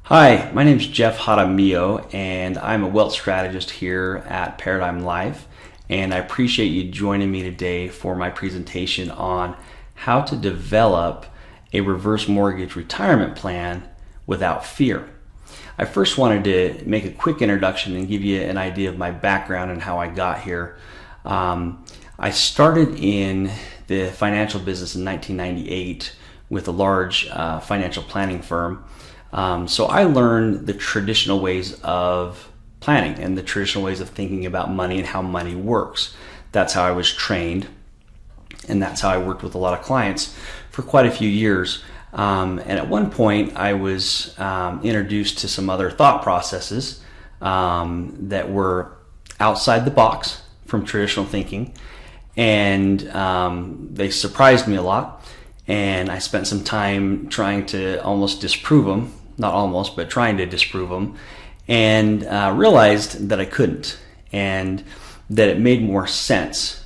Hi, my name is Jeff Jaramillo, and I'm a wealth strategist here at Paradigm Life, and I appreciate you joining me today for my presentation on how to develop a reverse mortgage retirement plan without fear. I first wanted to make a quick introduction and give you an idea of my background and how I got here. I started in the financial business in 1998 with a large financial planning firm. So I learned the traditional ways of planning and the traditional ways of thinking about money and how money works. That's how I was trained, and that's how I worked with a lot of clients for quite a few years. And at one point, I was introduced to some other thought processes that were outside the box from traditional thinking, and they surprised me a lot. And I spent some time trying to almost disprove them. Not almost, but trying to disprove them, and realized that I couldn't, and that it made more sense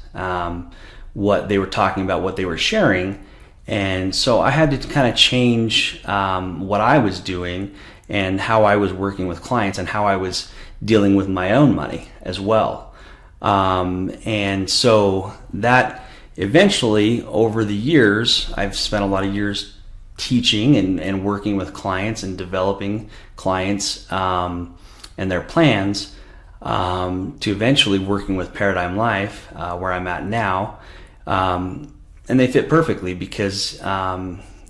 what they were talking about, what they were sharing. And so I had to kind of change what I was doing and how I was working with clients and how I was dealing with my own money as well. And so that eventually, over the years, I've spent a lot of years teaching and working with clients and developing clients and their plans to eventually working with Paradigm Life, where I'm at now. And they fit perfectly because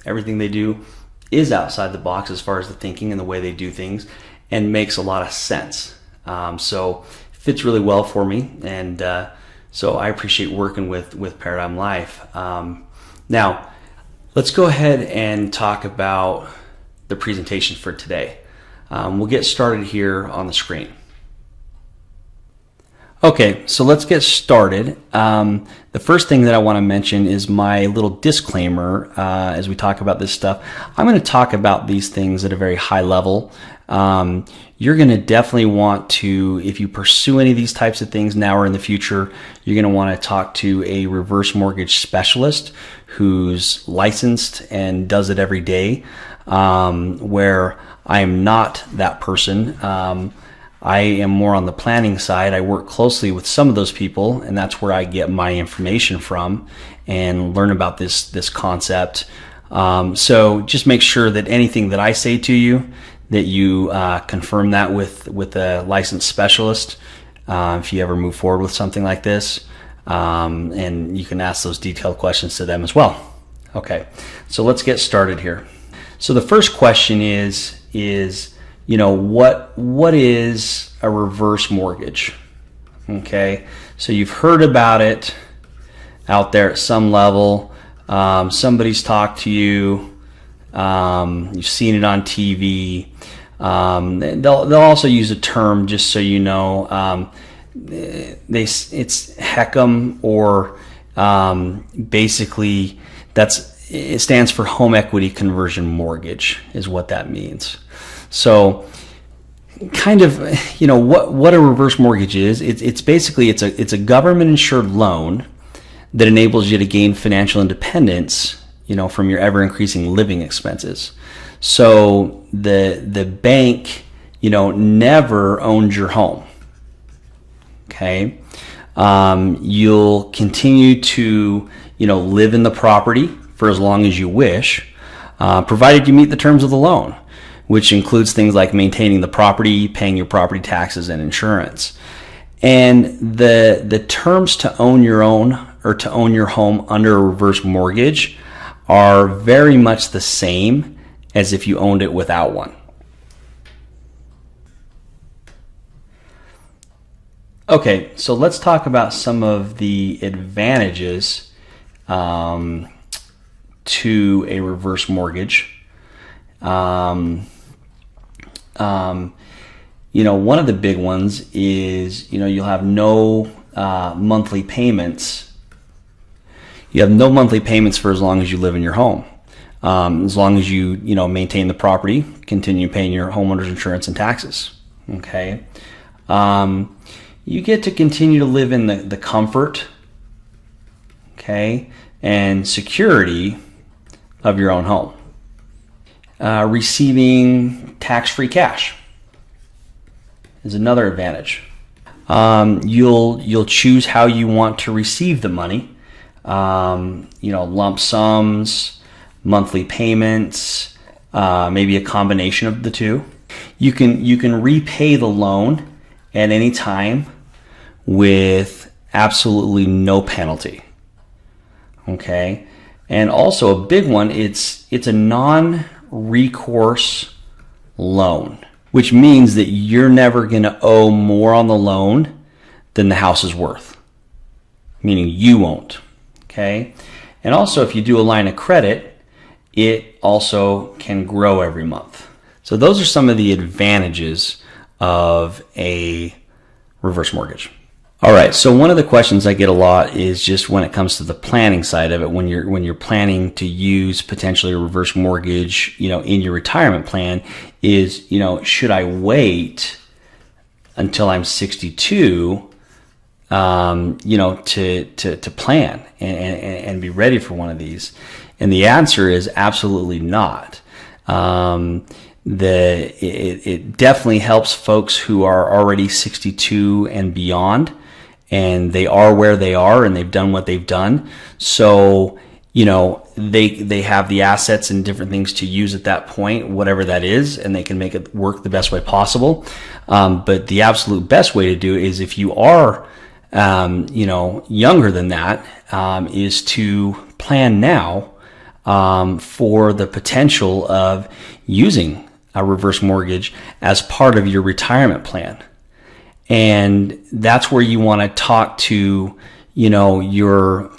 everything they do is outside the box as far as the thinking and the way they do things, and makes a lot of sense. So it fits really well for me, and so I appreciate working with Paradigm Life. Now, let's go ahead and talk about the presentation for today. We'll get started here on the screen. Okay, so let's get started. The first thing that I want to mention is my little disclaimer as we talk about this stuff. I'm going to talk about these things at a very high level. You're going to definitely want to, if you pursue any of these types of things now or in the future, you're going to want to talk to a reverse mortgage specialist who's licensed and does it every day, where I am not that person. I am more on the planning side. I work closely with some of those people, and that's where I get my information from and learn about this concept. So just make sure that anything that I say to you, that you confirm that with a licensed specialist if you ever move forward with something like this. And you can ask those detailed questions to them as well. Okay, so let's get started here. So the first question is what is a reverse mortgage? Okay, so you've heard about it out there at some level. Somebody's talked to you. You've seen it on TV. They'll also use a term, just so you know. It's HECM, or basically it stands for home equity conversion mortgage, is what that means. So kind of, what a reverse mortgage is. It's basically it's a government insured loan that enables you to gain financial independence, from your ever increasing living expenses. So the bank, never owns your home. Okay. You'll continue to, live in the property for as long as you wish, provided you meet the terms of the loan, which includes things like maintaining the property, paying your property taxes and insurance. And the terms to own your own or to own your home under a reverse mortgage are very much the same as if you owned it without one. Okay, so let's talk about some of the advantages to a reverse mortgage. One of the big ones is, you'll have no monthly payments. You have no monthly payments for as long as you live in your home. As long as you maintain the property, continue paying your homeowner's insurance and taxes. Okay. You get to continue to live in the comfort, okay, and security of your own home. Receiving tax-free cash is another advantage. You'll choose how you want to receive the money. Lump sums, monthly payments, maybe a combination of the two. You can repay the loan at any time with absolutely no penalty. Okay, and also a big one. It's a non-recourse loan, which means that you're never going to owe more on the loan than the house is worth, meaning you won't. Okay, and also if you do a line of credit, it also can grow every month. So those are some of the advantages of a reverse mortgage. All right, so one of the questions I get a lot is just when it comes to the planning side of it, when you're planning to use potentially a reverse mortgage, in your retirement plan, is, should I wait until I'm 62, to plan and be ready for one of these? And the answer is absolutely not. It definitely helps folks who are already 62 and beyond, and they are where they are and they've done what they've done. So, they have the assets and different things to use at that point, whatever that is, and they can make it work the best way possible. But the absolute best way to do it is if you are, younger than that, is to plan now, for the potential of using a reverse mortgage as part of your retirement plan. And that's where you want to talk to, your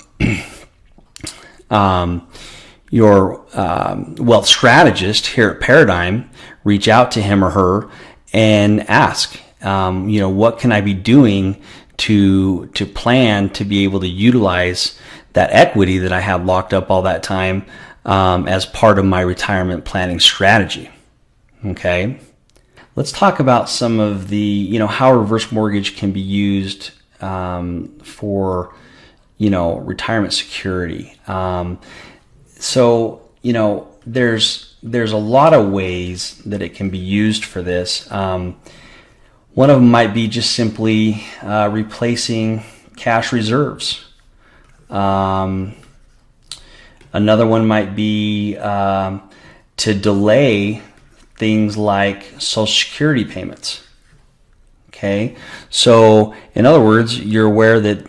wealth strategist here at Paradigm. Reach out to him or her and ask, what can I be doing to plan to be able to utilize that equity that I have locked up all that time, as part of my retirement planning strategy. Okay. Let's talk about some of the, how a reverse mortgage can be used for, retirement security. So, there's a lot of ways that it can be used for this. One of them might be just simply replacing cash reserves. Another one might be to delay things like Social Security payments. Okay, so in other words, you're aware that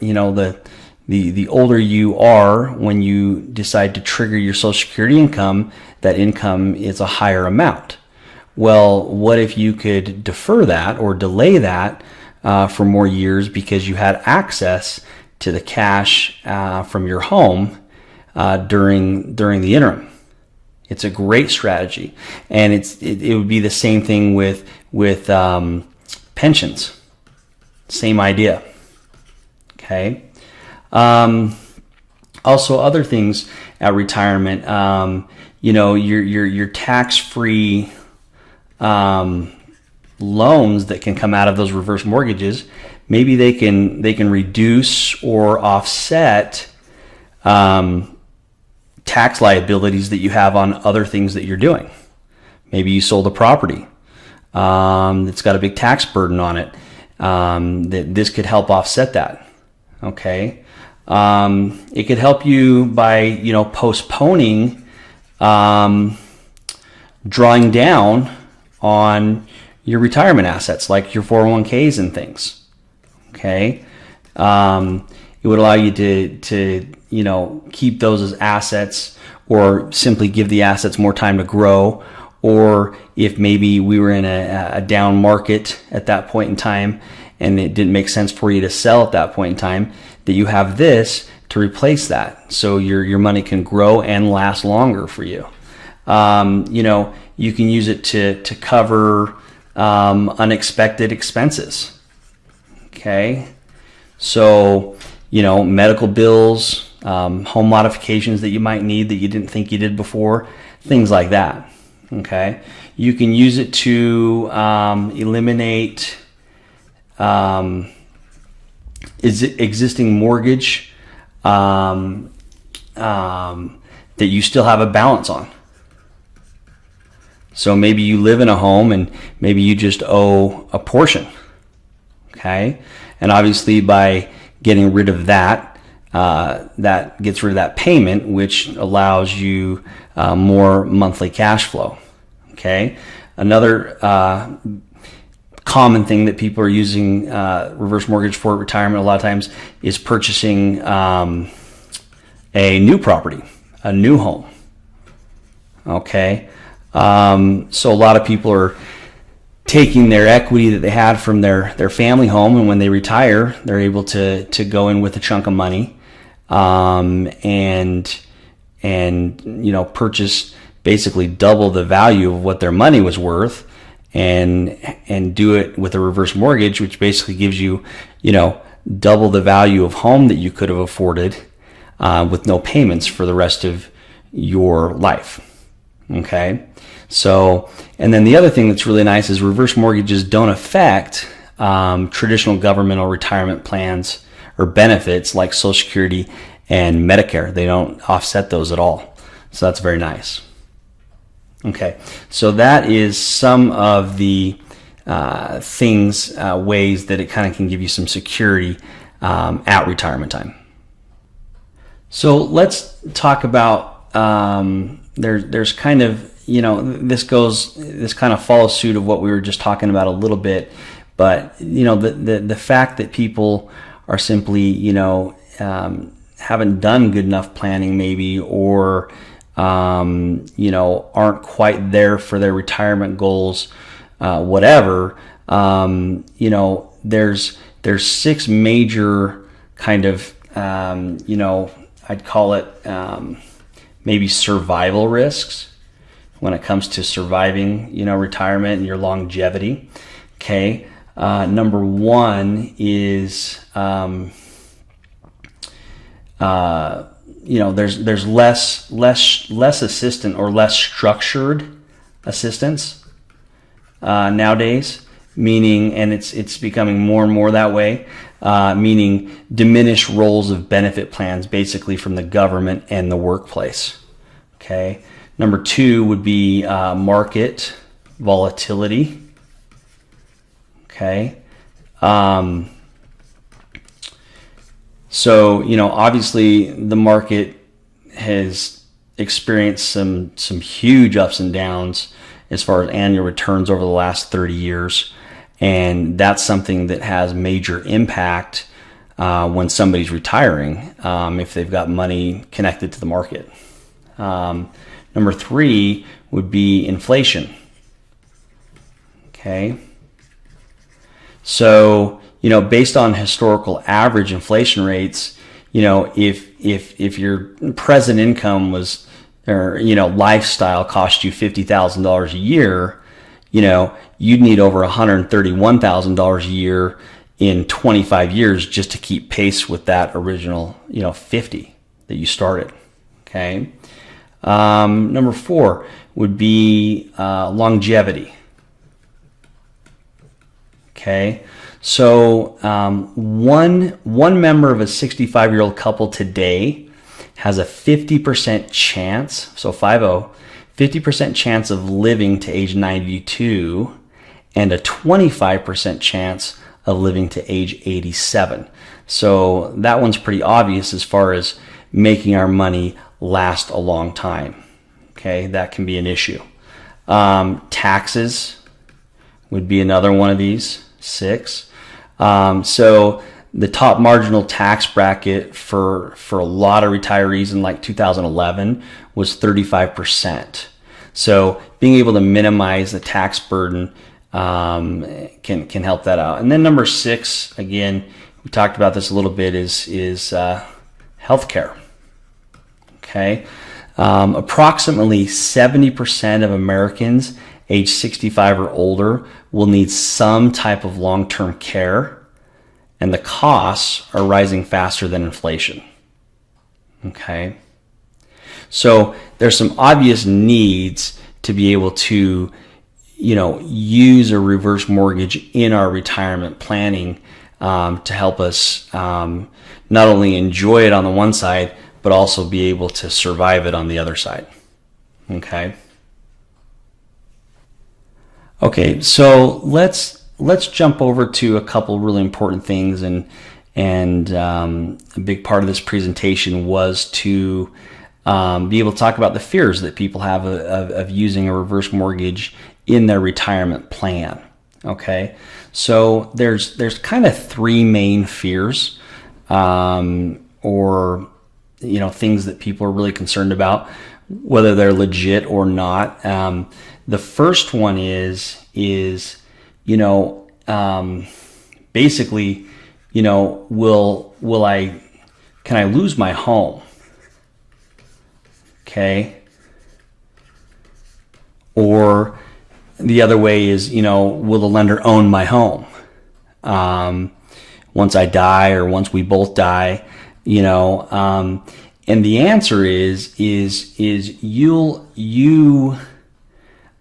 the older you are, when you decide to trigger your Social Security income, that income is a higher amount. Well, what if you could defer that or delay that for more years because you had access to the cash from your home during the interim? It's a great strategy, and it would be the same thing with pensions. Same idea. Okay. Also, other things at retirement. Your tax-free loans that can come out of those reverse mortgages. Maybe they can reduce or offset tax liabilities that you have on other things that you're doing. Maybe you sold a property that's got a big tax burden on it. That this could help offset that. Okay, it could help you by postponing drawing down on your retirement assets like your 401ks and things. Okay, it would allow you to keep those as assets, or simply give the assets more time to grow. Or if maybe we were in a down market at that point in time and it didn't make sense for you to sell at that point in time, that you have this to replace that, so your money can grow and last longer for you. You can use it to cover unexpected expenses. Okay, so medical bills, home modifications that you might need that you didn't think you did before, things like that. Okay, you can use it to eliminate existing mortgage that you still have a balance on. So maybe you live in a home and maybe you just owe a portion. Okay. And obviously by getting rid of that, that gets rid of that payment, which allows you more monthly cash flow. Okay. Another common thing that people are using reverse mortgage for retirement a lot of times is purchasing a new property, a new home. Okay. So a lot of people are taking their equity that they had from their family home, and when they retire, they're able to go in with a chunk of money, and purchase basically double the value of what their money was worth, and do it with a reverse mortgage, which basically gives you, double the value of home that you could have afforded, with no payments for the rest of your life. Okay. So, and then the other thing that's really nice is reverse mortgages don't affect traditional governmental retirement plans or benefits like Social Security and Medicare. They don't offset those at all. So that's very nice. Okay, so that is some of the ways that it kind of can give you some security at retirement time. So let's talk about, there's kind of, this kind of follows suit of what we were just talking about a little bit, but the fact that people are simply haven't done good enough planning maybe, or aren't quite there for their retirement goals, whatever. There's 6 major kind of I'd call it maybe survival risks when it comes to surviving, retirement and your longevity. Okay. Number 1 is, there's less assistant or less structured assistance nowadays, meaning, and it's becoming more and more that way, meaning diminished roles of benefit plans basically from the government and the workplace. Okay. Number 2 would be market volatility. Okay. So, obviously the market has experienced some huge ups and downs as far as annual returns over the last 30 years. And that's something that has major impact when somebody's retiring, if they've got money connected to the market. Number 3 would be inflation. Okay. So, based on historical average inflation rates, if your present income was, or, lifestyle cost you $50,000 a year, you'd need over $131,000 a year in 25 years just to keep pace with that original, 50 that you started. Okay. Number 4 would be longevity. Okay. So one member of a 65-year-old couple today has a 50% chance, so 50% chance of living to age 92, and a 25% chance of living to age 87. So that one's pretty obvious as far as making our money last a long time. Okay, that can be an issue. Taxes would be another one of these, 6. So the top marginal tax bracket for a lot of retirees in like 2011 was 35%. So being able to minimize the tax burden can help that out. And then number 6, again, we talked about this a little bit, is healthcare. Okay, approximately 70% of Americans age 65 or older will need some type of long-term care, and the costs are rising faster than inflation. Okay, so there's some obvious needs to be able to, use a reverse mortgage in our retirement planning to help us not only enjoy it on the one side, but also be able to survive it on the other side. Okay. Okay, so let's jump over to a couple really important things, and a big part of this presentation was to be able to talk about the fears that people have of using a reverse mortgage in their retirement plan. Okay, so there's kind of three main fears, or things that people are really concerned about, whether they're legit or not. The first one is basically, can I lose my home? Okay. Or the other way is, will the lender own my home once I die, or once we both die? And the answer is you'll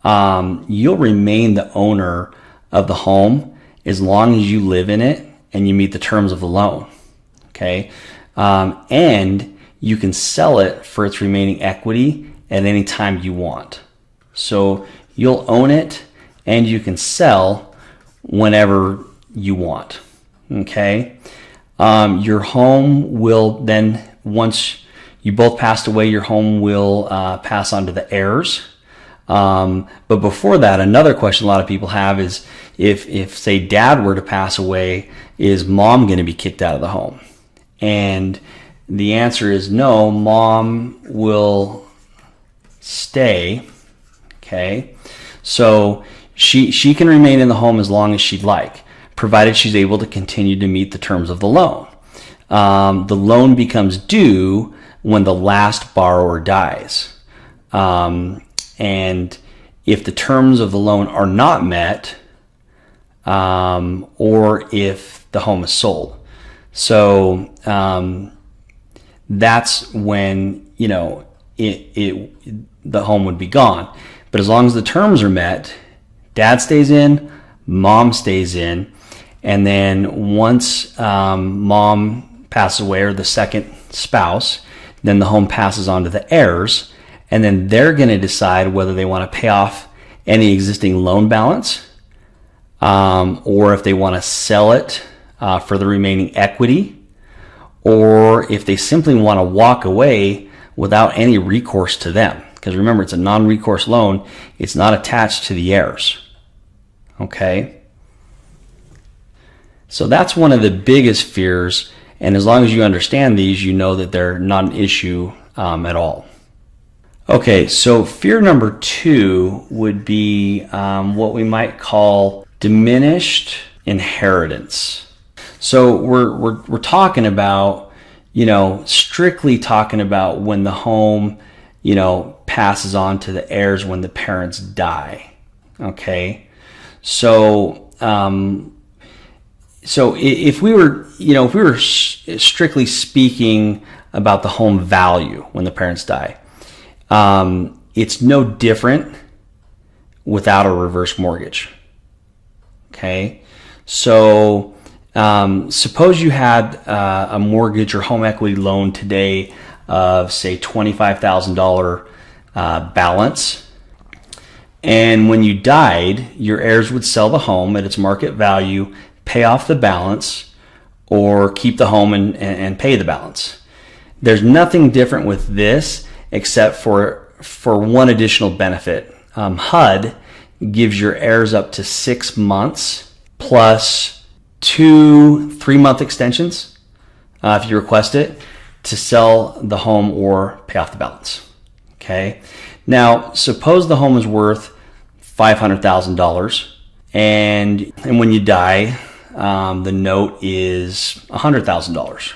remain the owner of the home as long as you live in it and you meet the terms of the loan. Okay, and you can sell it for its remaining equity at any time you want. So you'll own it and you can sell whenever you want. Okay, your home will then, once you both passed away, your home will pass on to the heirs. But before that, another question a lot of people have is, if say dad were to pass away, is mom going to be kicked out of the home? And the answer is no, mom will stay. Okay, so she can remain in the home as long as she'd like, provided she's able to continue to meet the terms of the loan. The loan becomes due when the last borrower dies. And if the terms of the loan are not met, or if the home is sold. So that's when, the home would be gone. But as long as the terms are met, dad stays in, mom stays in, and then once mom passes away, or the second spouse, then the home passes on to the heirs, and then they're going to decide whether they want to pay off any existing loan balance, or if they want to sell it for the remaining equity, or if they simply want to walk away without any recourse to them. Because remember, it's a non-recourse loan. It's not attached to the heirs. Okay? So that's one of the biggest fears. And as long as you understand these, you know that they're not an issue at all. Okay, so fear number 2 would be what we might call diminished inheritance. So we're talking about, strictly talking about when the home, passes on to the heirs when the parents die. Okay, so if we were strictly speaking about the home value when the parents die, it's no different without a reverse mortgage. Okay, so suppose you had a mortgage or home equity loan today of, say, $25,000 balance, and when you died, your heirs would sell the home at its market value, pay off the balance, or keep the home and pay the balance. There's nothing different with this except for one additional benefit. HUD gives your heirs up to 6 months plus 2 3-month extensions if you request it, to sell the home or pay off the balance. Okay. Now, suppose the home is worth $500,000, and when you die, the note is $100,000.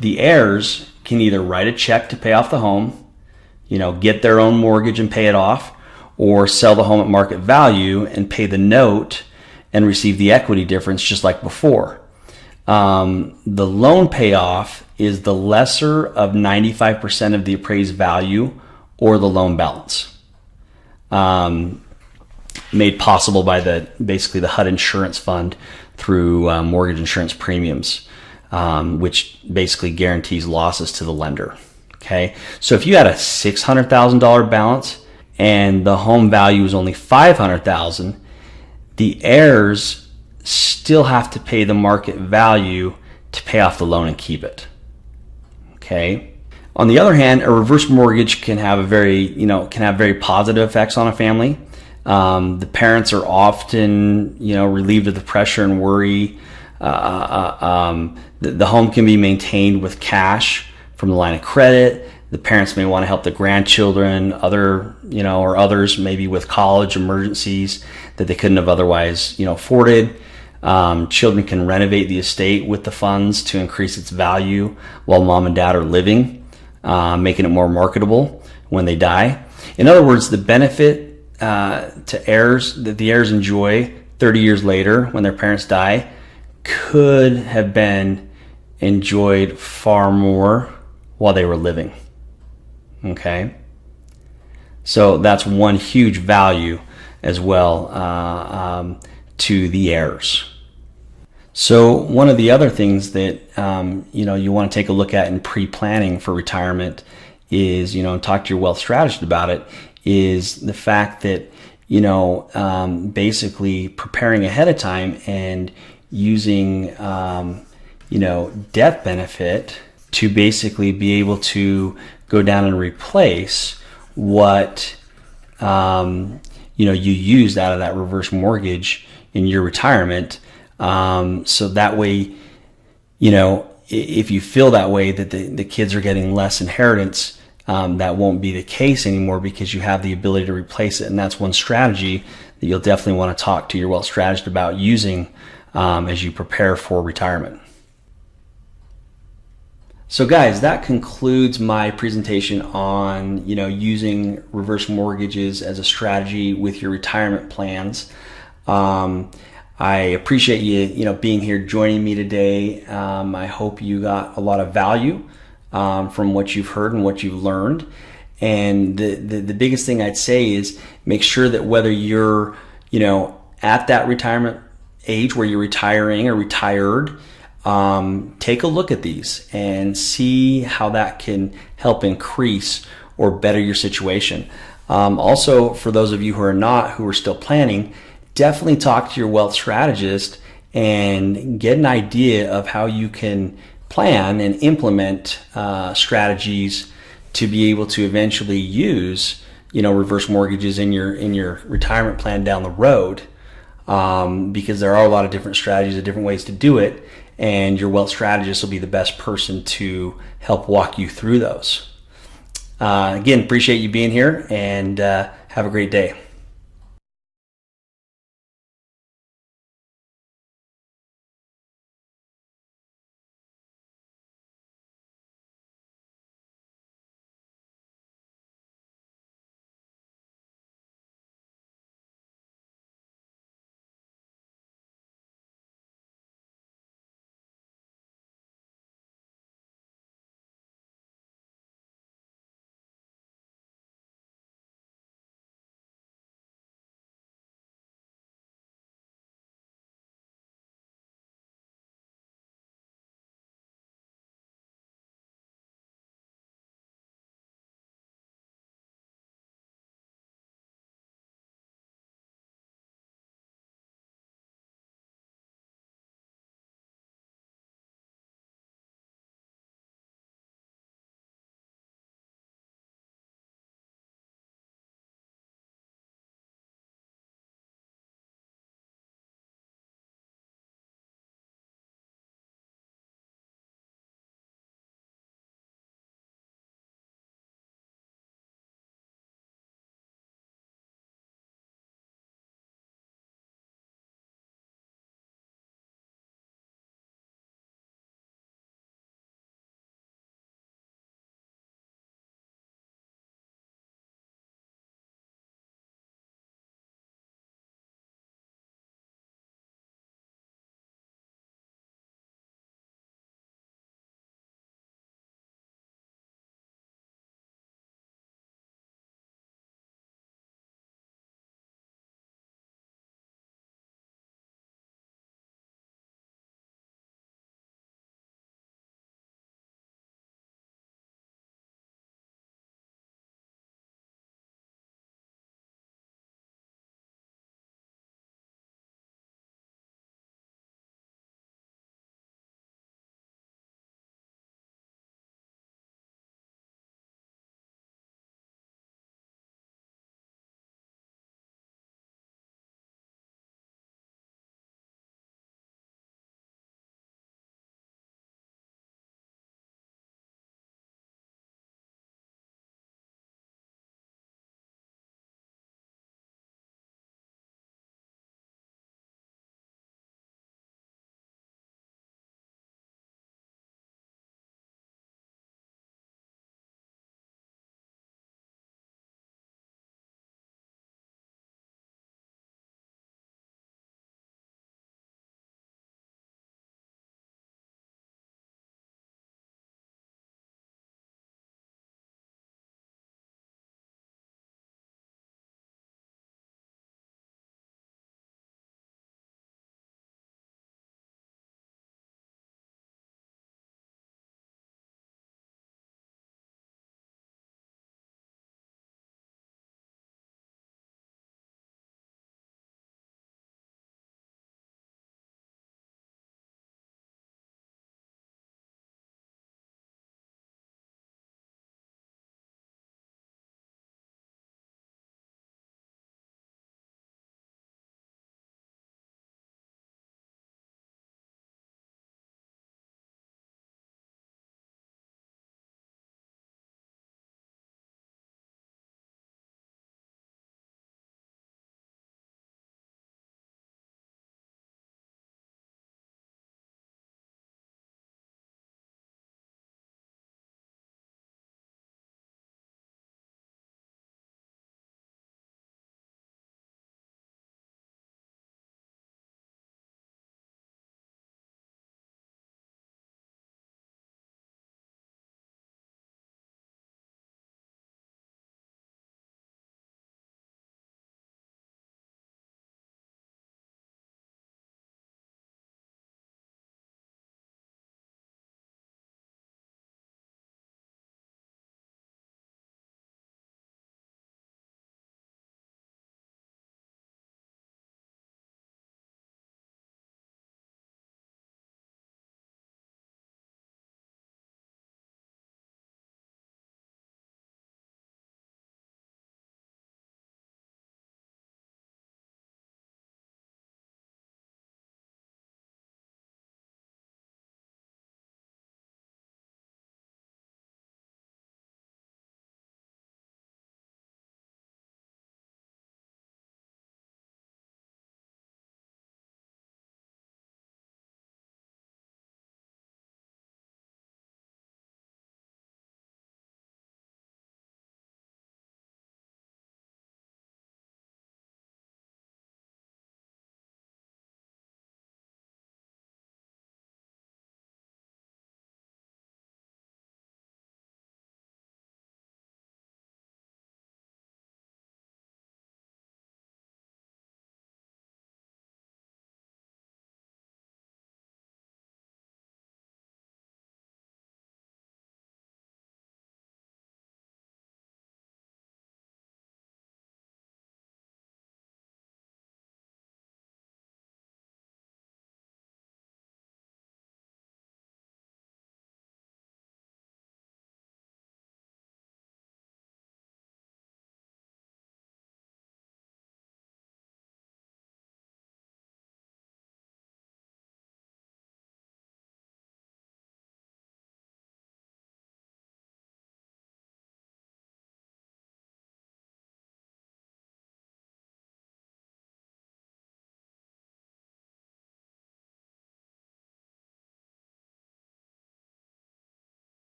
The heirs can either write a check to pay off the home, get their own mortgage and pay it off, or sell the home at market value and pay the note and receive the equity difference just like before. The loan payoff is the lesser of 95% of the appraised value or the loan balance, made possible by basically the HUD insurance fund through mortgage insurance premiums, which basically guarantees losses to the lender. Okay, so if you had a $600,000 balance and the home value is only $500,000, the heirs still have to pay the market value to pay off the loan and keep it. Okay. On the other hand, a reverse mortgage can have very positive effects on a family. The parents are often, relieved of the pressure and worry. The home can be maintained with cash from the line of credit. The parents may want to help the grandchildren, or others maybe with college emergencies that they couldn't have otherwise, afforded. Children can renovate the estate with the funds to increase its value while mom and dad are living, making it more marketable when they die. In other words, the benefit to heirs that the heirs enjoy 30 years later when their parents die could have been enjoyed far more while they were living. Okay, so that's one huge value as well to the heirs. So one of the other things that you want to take a look at in pre-planning for retirement is, talk to your wealth strategist about it, is the fact that basically preparing ahead of time and using death benefit to basically be able to go down and replace what you used out of that reverse mortgage in your retirement. So that way, if you feel that way that the kids are getting less inheritance, that won't be the case anymore because you have the ability to replace it. And that's one strategy that you'll definitely want to talk to your wealth strategist about using as you prepare for retirement. So guys, that concludes my presentation on, using reverse mortgages as a strategy with your retirement plans. I appreciate you, being here, joining me today. I hope you got a lot of value from what you've heard and what you've learned. And the biggest thing I'd say is make sure that whether you're, at that retirement age where you're retiring or retired, take a look at these and see how that can help increase or better your situation. Also, for those of you who are still planning, definitely talk to your wealth strategist and get an idea of how you can plan and implement strategies to be able to eventually use reverse mortgages in your retirement plan down the road, because there are a lot of different strategies and different ways to do it, and your wealth strategist will be the best person to help walk you through those. Again, appreciate you being here, and have a great day.